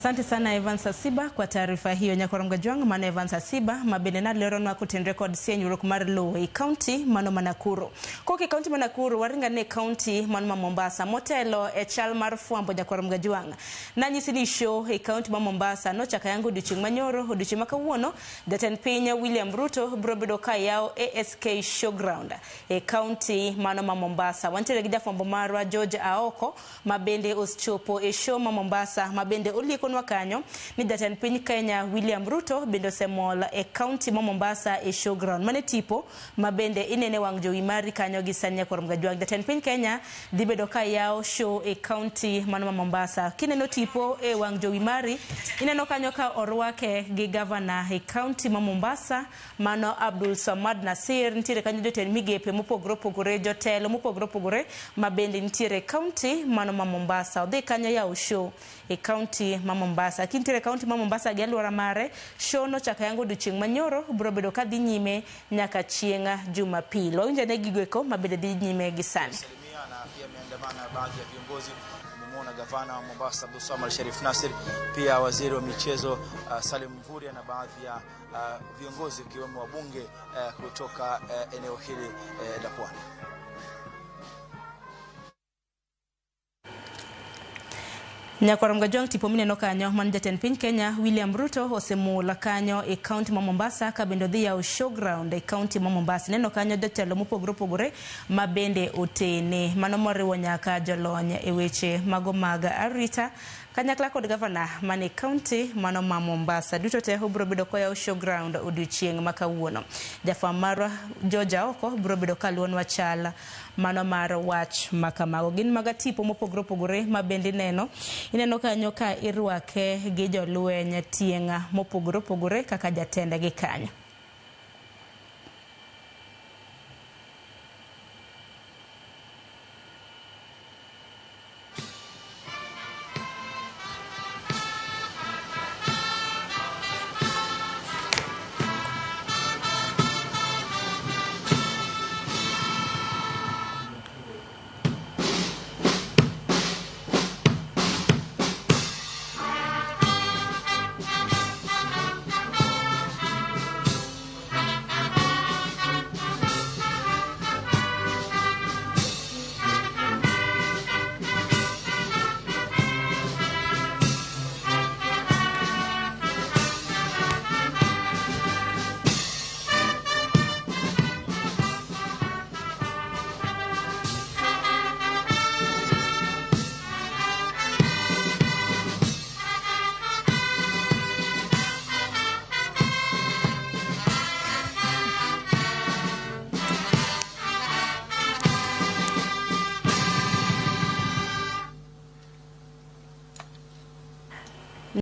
Asante sana Evans Asiba kwa taarifa hiyo. Nyakoronga Jwang mano Evans Asiba mabende na lero na kutin record senyu rok mar Luo county mano Manakuru. Koki county Manakuru waringa ne county mano Mombasa motelo e chal mar fwambo Nyakoronga Jwang. Na nyisini show e county Mombasa no chaka yangu odichieng' manyoro odichieng' makawuono Jatend Piny William Ruto brobedo ka yao ASK showground e county mano Mombasa. Wantere gi jafwambo marwa George Aoko mabende oschopo e show Mombasa mabende oliko wakanyo ni Jatend Piny Kenya William Ruto bendo semola e county Mombasa e showground mane tipo mabende inene wang jowi mari kanyo gi Sanya Nyakoronga Jwang. Jatend Piny Kenya dibedo ka yao show e county mano Mombasa. Kineno tipo e wang jowi mari ineno kanyo ka orwake gi governor e county Mombasa mano Abdul Samad Nasir. Ntiere kanyo jotend migepe mopogore opogore jotelo mopogore opogore mabende ntiere county mano Mombasa. Odhi kanyo yao show e county Mombasa. Kintere county Mombasa gi aluora mare show no chaka yangu odichieng' manyoro brobedo ka dhi nyime nyaka chieng' Jumapil. Wawinja ne gigweko mabende dhi nyime gi sani. Na pia ameandamana baadhi ya viongozi. Mumeona gavana wa Mombasa Abdul Samad Sharif Nasir, pia waziri wa michezo Salim Mvurya na baadhi ya viongozi kiwemo wabunge kutoka eneo hili la Pwani. Nyakoronga Jwang tipo mineno kanyo man Jatend Piny Kenya William Ruto osemula kanyo e county Mombasa ka bendo dhi yao showground e county Mombasa. Neno kanyo jotelo mopogore opogore mabende otene mano moriwo nyaka jolony e weche mago mag arita kanyakla kod governor mane county mano Mombasa. Duto te brobedo ko yao showground odiochieng' makawuono. Jafwambo marwa George Aoko brobedo ka luonwa chal mano mar wach makamago. Gin maga tipo mopogore opogore mabende neno ineno kanyo ka irwake gi jolweny tieng' mopogore opogore kaka jatende gi kanyo.